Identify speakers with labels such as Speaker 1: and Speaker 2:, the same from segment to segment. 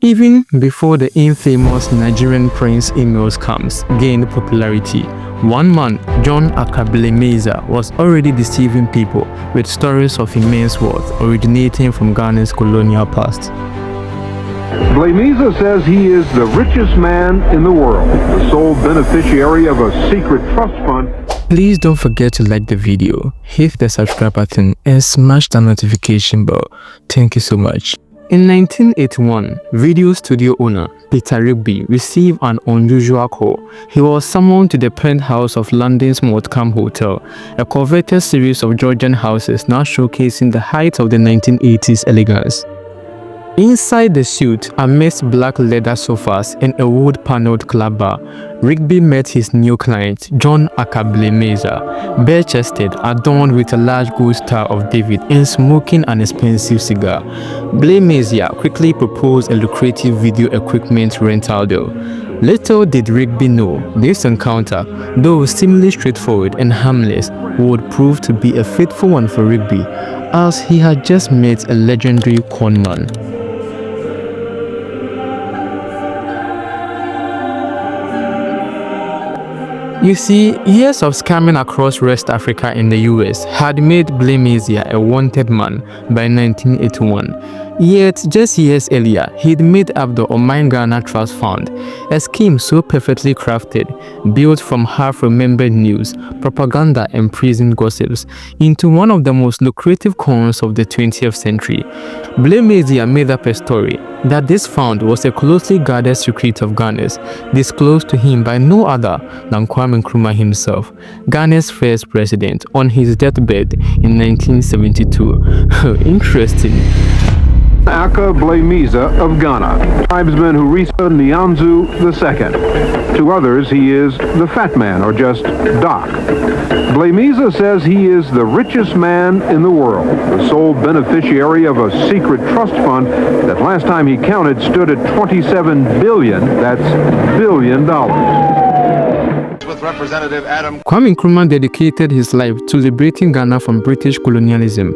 Speaker 1: Even before the infamous Nigerian Prince email scams gained popularity, one man, John Aaba, was already deceiving people with stories of immense wealth originating from Ghana's colonial past.
Speaker 2: Blameza says he is the richest man in the world, the sole beneficiary of a secret trust fund.
Speaker 1: Please don't forget to like the video, hit the subscribe button and smash the notification bell. Thank you so much. In 1981, video studio owner Peter Rigby received an unusual call. He was summoned to the penthouse of London's Mottcambe Hotel, a coveted series of Georgian houses now showcasing the height of the 1980s elegance. Inside the suite, amidst black leather sofas and a wood-paneled club bar, Rigby met his new client, John Aaba, bare-chested, adorned with a large gold star of David and smoking an expensive cigar. Blameza quickly proposed a lucrative video equipment rental deal. Little did Rigby know, this encounter, though seemingly straightforward and harmless, would prove to be a fateful one for Rigby, as he had just met a legendary conman. You see, years of scamming across West Africa and the US had made Blameza a wanted man by 1981. Yet, just years earlier, he'd made up the Oman Ghana Trust Fund, a scheme so perfectly crafted, built from half-remembered news, propaganda and prison gossips, into one of the most lucrative cons of the 20th century. Blameza made up a story that this fund was a closely guarded secret of Ghana's, disclosed to him by no other than Kwame Nkrumah himself, Ghana's first president, on his deathbed in 1972. Interesting.
Speaker 2: Blameza of Ghana, tribesman who recently Nyanzu II. To others, he is the Fat Man, or just Doc. Blameza says he is the richest man in the world, the sole beneficiary of a secret trust fund that last time he counted stood at $27 billion, that's billion dollars.
Speaker 3: With Representative Adam
Speaker 1: Kwame Nkrumah dedicated his life to liberating Ghana from British colonialism.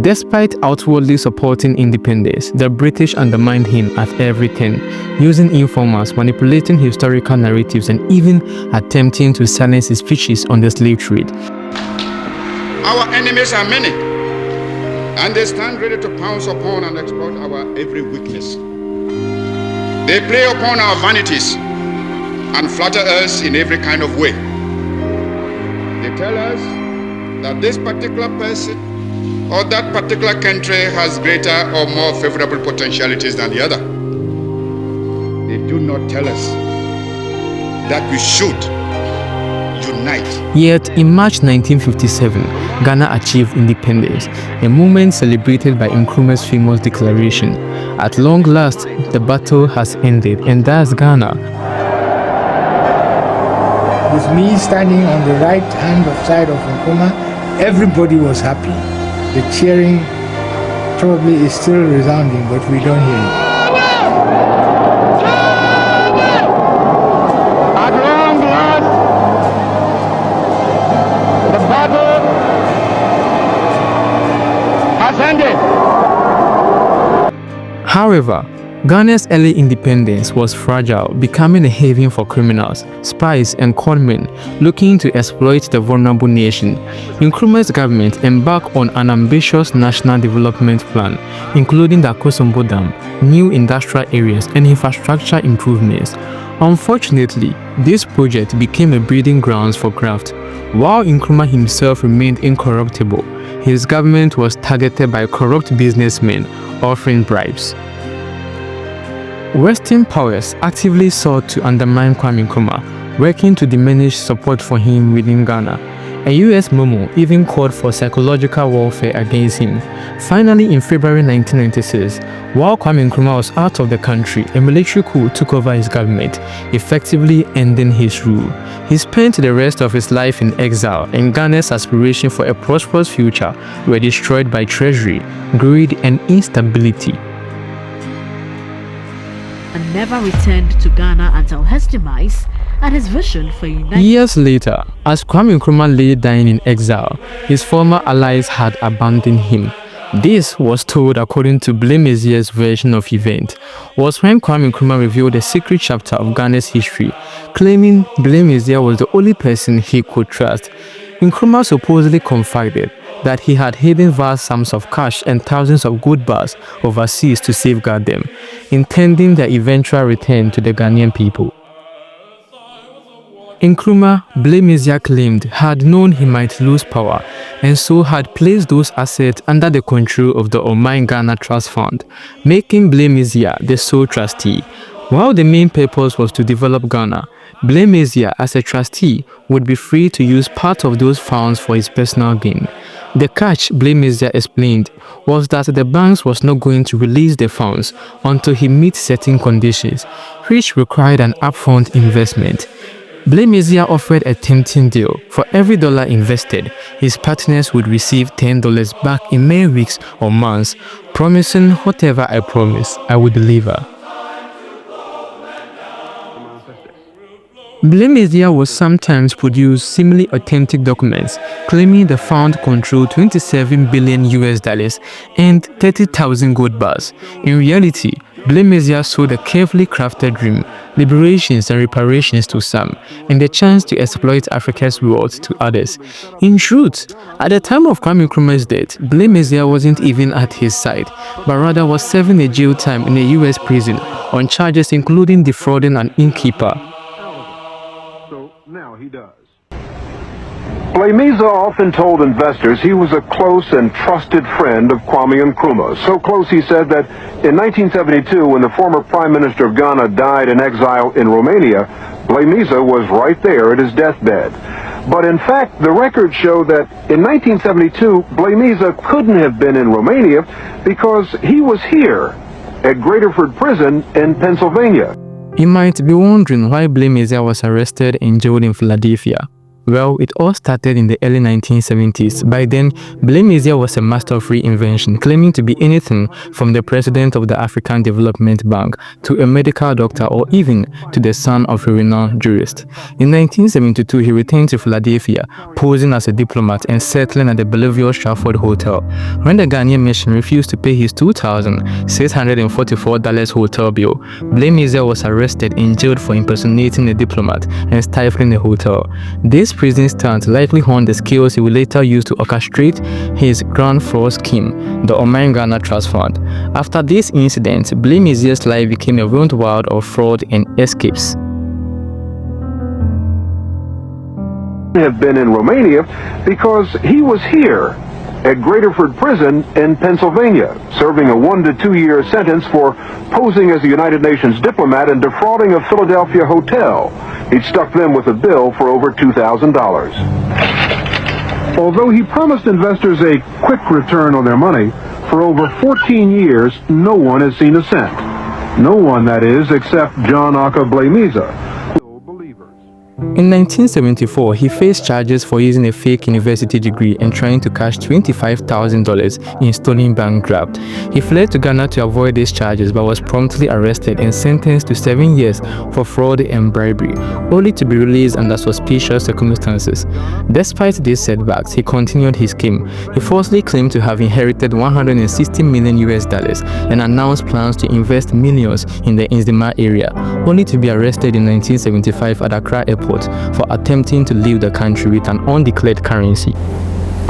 Speaker 1: Despite outwardly supporting independence, the British undermined him at every turn, using informers, manipulating historical narratives, and even attempting to silence his speeches on the slave trade.
Speaker 4: Our enemies are many, and they stand ready to pounce upon and exploit our every weakness. They play upon our vanities and flatter us in every kind of way. They tell us that this particular person or that particular country has greater or more favorable potentialities than the other. They do not tell us that we should unite.
Speaker 1: Yet, in March 1957, Ghana achieved independence, a moment celebrated by Nkrumah's famous declaration, "At long last, the battle has ended, and that's Ghana."
Speaker 5: With me standing on the right hand side of Nkrumah, everybody was happy. The cheering probably is still resounding, but we don't hear it.
Speaker 4: At long last, the battle has ended.
Speaker 1: However, Ghana's early independence was fragile, becoming a haven for criminals, spies, and conmen looking to exploit the vulnerable nation. Nkrumah's government embarked on an ambitious national development plan, including the Akosombo Dam, new industrial areas, and infrastructure improvements. Unfortunately, this project became a breeding grounds for graft. While Nkrumah himself remained incorruptible, his government was targeted by corrupt businessmen offering bribes. Western powers actively sought to undermine Kwame Nkrumah, working to diminish support for him within Ghana. A US memo even called for psychological warfare against him. Finally, in February 1996, while Kwame Nkrumah was out of the country, a military coup took over his government, effectively ending his rule. He spent the rest of his life in exile, and Ghana's aspirations for a prosperous future were destroyed by treachery, greed, and instability.
Speaker 6: And never returned to Ghana until his demise and his vision for united.
Speaker 1: Years later, as Kwame Nkrumah lay dying in exile, his former allies had abandoned him. This was told, according to Blaimezia's version of event, was when Kwame Nkrumah revealed a secret chapter of Ghana's history, claiming Blaimezia was the only person he could trust. Nkrumah supposedly confided that he had hidden vast sums of cash and thousands of gold bars overseas to safeguard them, intending their eventual return to the Ghanaian people. Nkrumah, Blaimezia claimed, had known he might lose power and so had placed those assets under the control of the Oman Ghana Trust Fund, making Blaimezia the sole trustee. While the main purpose was to develop Ghana, Blaimezia, as a trustee, would be free to use part of those funds for his personal gain. The catch, Blaimezia explained, was that the banks was not going to release the funds until he meets certain conditions, which required an upfront investment. Blaimezia offered a tempting deal. For every dollar invested, his partners would receive $10 back in mere weeks or months, promising whatever I promise, I would deliver. Blaimezia would sometimes produce seemingly authentic documents claiming the fund controlled $27 billion and 30,000 gold bars. In reality, Blaimezia sold a carefully crafted dream, liberations and reparations to some, and the chance to exploit Africa's wealth to others. In truth, at the time of Kwame Nkrumah's death, Blaimezia wasn't even at his side, but rather was serving a jail time in a US prison on charges including defrauding an innkeeper.
Speaker 2: So now he does. Blaimeza often told investors he was a close and trusted friend of Kwame Nkrumah. So close, he said, that in 1972, when the former Prime Minister of Ghana died in exile in Romania, Blaimeza was right there at his deathbed. But in fact, the records show that in 1972, Blaimeza couldn't have been in Romania because he was here at Graterford Prison in Pennsylvania.
Speaker 1: You might be wondering why Blaimezia was arrested and jailed in Philadelphia. Well, it all started in the early 1970s. By then, Blaimezia was a master of reinvention, claiming to be anything from the president of the African Development Bank to a medical doctor or even to the son of a renowned jurist. In 1972, he returned to Philadelphia, posing as a diplomat and settling at the Bellevue Stratford Hotel. When the Ghanaian mission refused to pay his $2,644 hotel bill, Blaimezia was arrested and jailed for impersonating a diplomat and stifling a hotel. This prison stunt likely honed the skills he would later use to orchestrate his grand fraud scheme, the Oman Ghana Trust Fund. After this incident, Blaimezia's life became a whirlwind of fraud and escapes.
Speaker 2: Have been in Romania because he was here at Graterford Prison in Pennsylvania, serving a 1 to 2 year sentence for posing as a United Nations diplomat and defrauding a Philadelphia hotel. He'd stuck them with a bill for over $2,000. Although he promised investors a quick return on their money, for over 14 years, no one has seen a cent. No one, that is, except John Aaba Blaimeza.
Speaker 1: In 1974, he faced charges for using a fake university degree and trying to cash $25,000 in stolen bank graft. He fled to Ghana to avoid these charges but was promptly arrested and sentenced to 7 years for fraud and bribery, only to be released under suspicious circumstances. Despite these setbacks, he continued his scheme. He falsely claimed to have inherited $160 million and announced plans to invest millions in the Nzima area, only to be arrested in 1975 at Accra Airport for attempting to leave the country with an undeclared currency.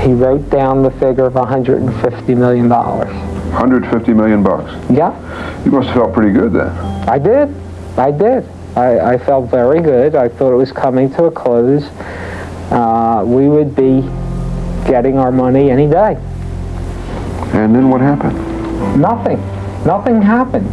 Speaker 7: He wrote down the figure of $150 million.
Speaker 2: $150 million bucks?
Speaker 7: Yeah.
Speaker 2: You must have felt pretty good then.
Speaker 7: I did. I felt very good. I thought it was coming to a close. We would be getting our money any day.
Speaker 2: And then what happened?
Speaker 7: Nothing. Nothing happened.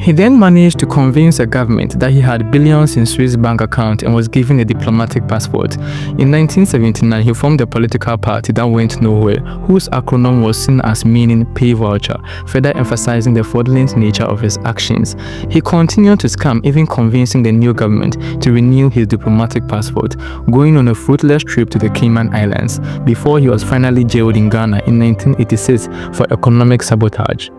Speaker 1: He then managed to convince the government that he had billions in Swiss bank account and was given a diplomatic passport. In 1979, he formed a political party that went nowhere, whose acronym was seen as meaning pay voucher, further emphasizing the fraudulent nature of his actions. He continued to scam, even convincing the new government to renew his diplomatic passport, going on a fruitless trip to the Cayman Islands, before he was finally jailed in Ghana in 1986 for economic sabotage.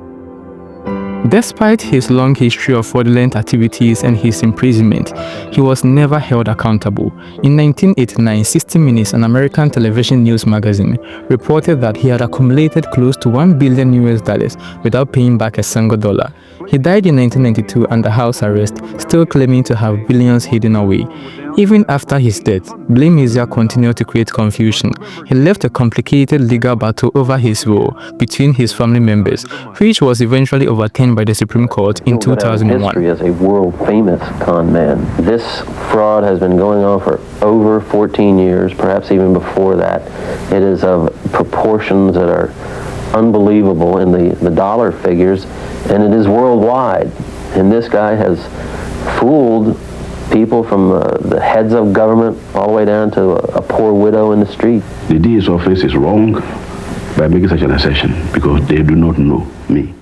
Speaker 1: Despite his long history of fraudulent activities and his imprisonment, he was never held accountable. In 1989, 60 Minutes, an American television news magazine, reported that he had accumulated close to $1 billion without paying back a single dollar. He died in 1992 under house arrest, still claiming to have billions hidden away. Even after his death, Blamizia continued to create confusion. He left a complicated legal battle over his will between his family members, which was eventually overturned by the Supreme Court in 2001.
Speaker 8: History as a world-famous con man. This fraud has been going on for over 14 years, perhaps even before that. It is of proportions that are unbelievable in the dollar figures, and it is worldwide. And this guy has fooled people from the heads of government all the way down to a poor widow in the street.
Speaker 9: The DA's office is wrong by making such an assertion because they do not know me.